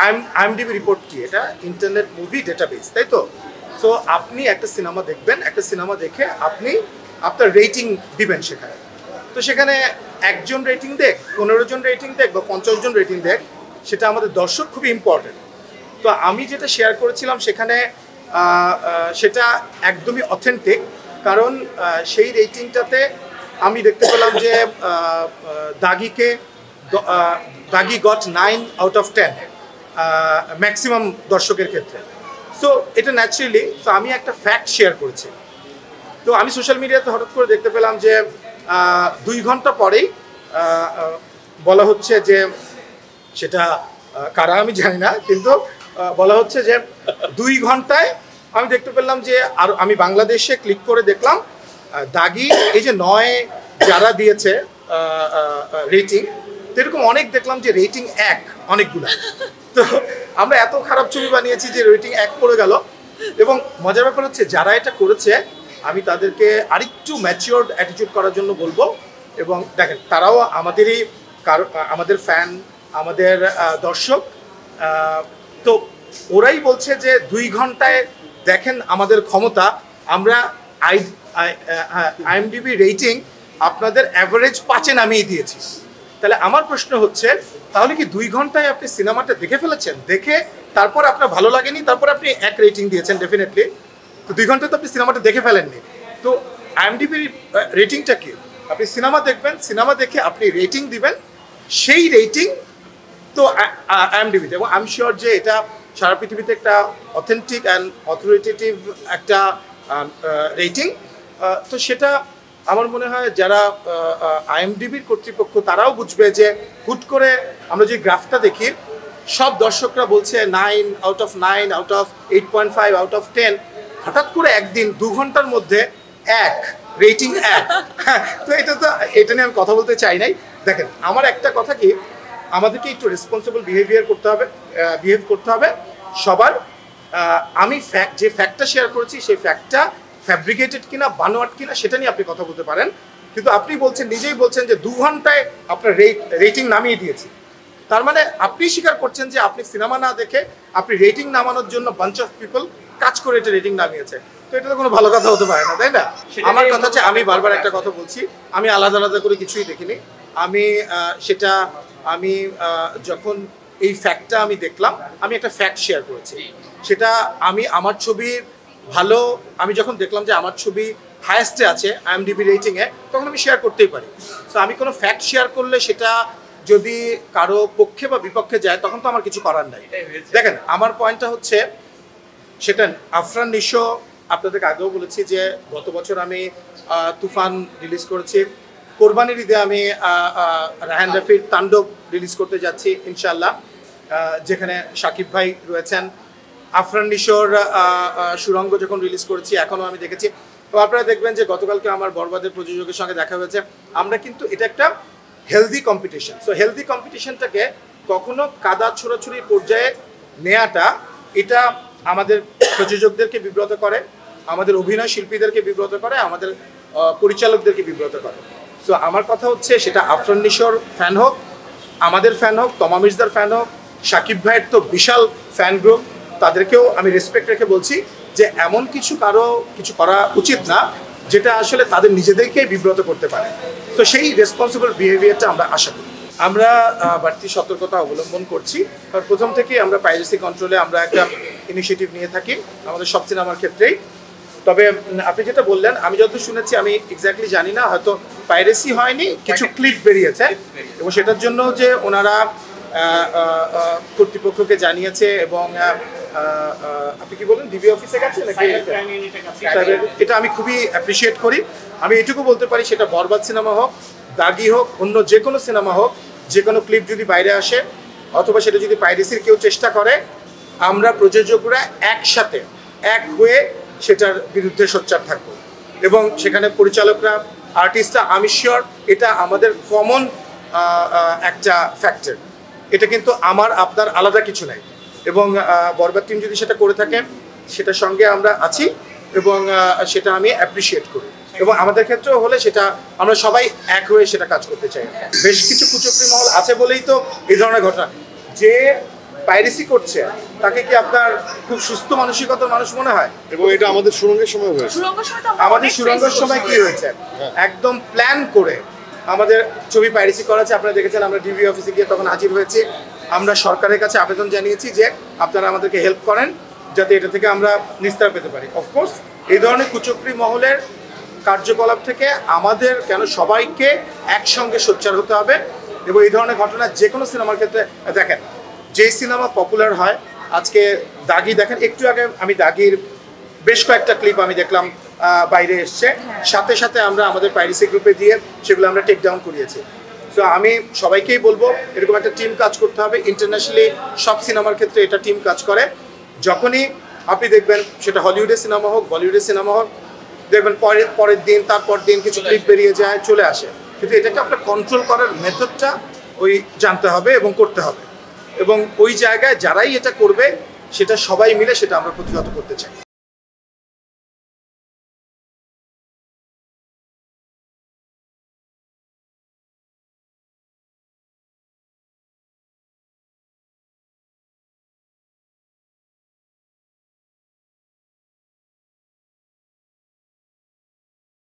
IMDb report কি? এটা internet movie database, তাই তো? সো আপনি একটা সিনেমা দেখবেন, একটা সিনেমা দেখে আপনি আপনার রেটিং দিবেন সেখানে। তো সেখানে একজন রেটিং দেখ, 15 জন রেটিং দেখ বা 50 জন রেটিং দেখ, সেটা আমাদের দর্শক খুবই ইম্পর্টেন্ট। তো আমি যেটা শেয়ার করেছিলাম সেখানে সেটা একদমই অথেন্টিক, কারণ সেই রেটিংটাতে আমি দেখতে পেলাম যে দাগি গট 9 আউট অফ 10 ম্যাক্সিমাম দর্শকের ক্ষেত্রে। সো এটা ন্যাচারালি, তো আমি একটা ফ্যাক্ট শেয়ার করেছি। তো আমি সোশ্যাল মিডিয়াতে হঠাৎ করে দেখতে পেলাম যে 2 ঘন্টা পরেই বলা হচ্ছে যে, সেটা কারা আমি জানি না, কিন্তু বলা হচ্ছে যে 2 ঘন্টায় আমি দেখতে পেলাম যে, আর আমি বাংলাদেশে ক্লিক করে দেখলাম দাগি এই যে 9 যারা দিয়েছে রেটিং, তো এরকম অনেক দেখলাম যে রেটিং 1 অনেকগুলো। তো আমরা এত খারাপ ছবি বানিয়েছি যে রেটিং 1 পড়ে গেল। এবং মজার ব্যাপার হচ্ছে যারা এটা করেছে আমি তাদেরকে আরেকটু ম্যাচিওরড অ্যাটিটিউড করার জন্য বলবো। এবং দেখেন তারাও আমাদের ফ্যান, আমাদের দর্শক। তো ওরাই বলছে যে 2 ঘন্টায় দেখেন আমাদের ক্ষমতা, আমরা আইএমডিবি রেটিং আপনাদের অ্যাভারেজ 5-এ নামিয়ে দিয়েছি। তাহলে আমার প্রশ্ন হচ্ছে, তাহলে কি 2 ঘন্টায় আপনি সিনেমাটা দেখে ফেলেছেন? দেখে তারপর আপনার ভালো লাগেনি, তারপর আপনি 1 রেটিং দিয়েছেন ডেফিনেটলি। তো 2 ঘন্টায় তো আপনি সিনেমাটা দেখে ফেলেননি। তো আইএমডিবির রেটিংটা কি? আপনি সিনেমা দেখবেন, সিনেমা দেখে আপনি রেটিং দিবেন, সেই রেটিং তো আইএমডিবিতে। এবং আই এম শিওর যে এটা সারা পৃথিবীতে একটা অথেন্টিক অ্যান্ড অথরিটেটিভ একটা রেটিং। তো সেটা আমার মনে হয় যারা আইএমডিবির কর্তৃপক্ষ তারাও বুঝবে যে হুট করে আমরা যে গ্রাফটা দেখি সব দর্শকরা বলছে 9 out of 9, out of 8.5, out of 10, হঠাৎ করে একদিন 2 ঘন্টার মধ্যে 1 রেটিং 1। তো এটা নিয়ে আমি কথা বলতে চাই নাই। দেখেন আমার একটা কথা কি, আমাদেরকে একটু রেসপন্সিবল বিহেভ করতে হবে সবার। আমি যে ফ্যাক্টটা শেয়ার করেছি সেই ফ্যাক্টটা ফ্যাব্রিকেটেড কিনা, বানোয়াট কিনা, সেটা নিয়ে আপনি কথা বলতে পারেন। কিন্তু আপনি নিজেই বলছেন যে 2 ঘন্টায় আপনার রেটিং নামিয়ে দিয়েছি। তার মানে আপনি স্বীকার করছেন যে আপনি সিনেমা না দেখে আপনি রেটিং নামানোর জন্য বাঞ্চ অফ পিপল কাজ করে এটা রেটিং নামিয়েছে। তো এটা তো কোনো ভালো কথা হতে পারে না, তাই না? আমার কথা হচ্ছে, আমি বারবার একটা কথা বলছি, আমি আলাদা আলাদা করে কিছুই দেখিনি। আমি যখন এই ফ্যাক্টটা আমি দেখলাম, আমি একটা ফ্যাক্ট শেয়ার করেছি। সেটা আমার ছবির আমি যখন দেখলাম যে আমার ছবি হায়েস্টে আছে আইএমডিবি রেটিংয়ে, তখন আমি শেয়ার করতেই পারি। সো আমি কোনো ফ্যাক্ট শেয়ার করলে সেটা যদি কারো পক্ষে বা বিপক্ষে যায় তখন তো আমার কিছু করার নাই। দেখেন আমার পয়েন্টটা হচ্ছে, সেটা আফরান নিশো, আপনাদেরকে আগেও বলেছি যে গত বছর আমি তুফান রিলিজ করেছি। কোরবানির ঈদে আমি রায়হান রাফির তাণ্ডব রিলিজ করতে যাচ্ছি ইনশাল্লাহ, যেখানে শাকিব ভাই রয়েছেন। আফরান নিশোর সুরঙ্গ যখন রিলিজ করেছি এখনও আমি দেখেছি। তো আপনারা দেখবেন যে গতকালকে আমার বরবাদের প্রযোজকের সঙ্গে দেখা হয়েছে। আমরা কিন্তু এটা একটা হেলদি কম্পিটিশন। সো হেলদি কম্পিটিশনটাকে কখনো কাদা ছোড়াছুড়ির পর্যায়ে নেওয়াটা, এটা আমাদের প্রযোজকদেরকে বিব্রত করে, আমাদের অভিনয় শিল্পীদেরকে বিব্রত করে, আমাদের পরিচালকদেরকে বিব্রত করে। সো আমার কথা হচ্ছে, সেটা আফরান নিশোর ফ্যান হোক, আমাদের ফ্যান হোক, তমা মির্জার ফ্যান হোক, শাকিব ভাইয়ের তো বিশাল ফ্যান গ্রুপ, তাদেরকেও আমি রেসপেক্ট রেখে বলছি যে এমন কিছু করা উচিত না যেটা আসলে তাদের নিজেদেরকেই বিব্রত করতে পারে। তো সেই রেসপন্সিবল বিহেভিয়ারটা আমরা আশা করি। আমরা বাড়তি সতর্কতা অবলম্বন করছি, কারণ প্রথম থেকেই আমরা পাইরেসি কন্ট্রোলে আমরা একটা ইনিশিয়েটিভ নিয়ে থাকি আমাদের সব সিনেমার ক্ষেত্রেই। তবে আপনি যেটা বললেন, আমি যতদূর শুনেছি, আমি এক্স্যাক্টলি জানি না, হয়তো পাইরেসি হয়নি, কিছু ক্লিপ বেরিয়েছে এবং সেটার জন্য যে ওনারা কর্তৃপক্ষকে জানিয়েছে এবং আপনি কি বলেন ডিবি অফিসে গেছে নাকি? এটা আমি খুবই অ্যাপ্রিসিয়েট করি। আমি এটুকু বলতে পারি, সেটা বরবাদ সিনেমা হোক, দাগি হোক, অন্য যে কোনো সিনেমা হোক, যে কোনো ক্লিপ যদি বাইরে আসে অথবা সেটা যদি পাইরেসির কেউ চেষ্টা করে, আমরা প্রযোজকরা একসাথে এক হয়ে সেটার বিরুদ্ধে সোচ্চার থাকব। এবং সেখানে পরিচালকরা, আর্টিস্টরা, আমি শিওর এটা আমাদের কমন একটা ফ্যাক্টর। এটা কিন্তু আপনার আলাদা কিছু নাই। এবং বরবাদ টিম যদি সেটা করে থাকে, সেটার সঙ্গে আমরা আছি এবং সেটা আমি অ্যাপ্রিসিয়েট করি। এবং আমাদের ক্ষেত্রেও হলে সেটা আমরা সবাই এক হয়ে সেটা কাজ করতে চাই। বেশ কিছু কুচক্রী মহল আছে বলেই তো এই ধরনের ঘটনা, যে পাইরেসি করছে তাকে কি আপনার খুব সুস্থ মানসিকতার মানুষ মনে হয়? এবং এটা আমাদের সুরঙ্গের সময় হয়েছে। আমাদের সুরঙ্গের সময় কি হয়েছে, একদম প্ল্যান করে আমাদের ছবি পাইরেসি করা আছে। আপনারা দেখেছেন আমরা ডিবি অফিসে গিয়ে তখন হাজির হয়েছি। আমরা সরকারের কাছে আবেদন জানিয়েছি যে আপনারা আমাদেরকে হেল্প করেন যাতে এটা থেকে আমরা নিস্তার পেতে পারি। অফকোর্স এই ধরনের কুচক্রী মহলের কার্যকলাপ থেকে আমাদের কেন সবাইকে একসঙ্গে সোচ্চার হতে হবে। এবং এই ধরনের ঘটনা যে কোনো সিনেমার ক্ষেত্রে দেখেন, যে সিনেমা পপুলার হয়, আজকে দাগি দেখেন, একটু আগে আমি দাগির বেশ কয়েকটা ক্লিপ আমি দেখলাম বাইরে এসছে, সাথে সাথে আমরা আমাদের পাইরেসি গ্রুপে দিয়ে সেগুলো আমরা টেক ডাউন করিয়েছি। সো আমি সবাইকেই বলবো এরকম একটা টিম কাজ করতে হবে। ইন্টারন্যাশনালি সব সিনেমার ক্ষেত্রে এটা টিম কাজ করে। যখনই আপনি দেখবেন সেটা হলিউডের সিনেমা হোক, বলিউডের সিনেমা হোক, দেখবেন পরের দিন তারপর দিন কিছু ক্লিপ বেরিয়ে যায়, চলে আসে। কিন্তু এটাকে আপনার কন্ট্রোল করার মেথডটা ওই জানতে হবে এবং করতে হবে। এবং ওই জায়গায় যারাই এটা করবে সেটা সবাই মিলে সেটা আমরা প্রতিহত করতে চাই।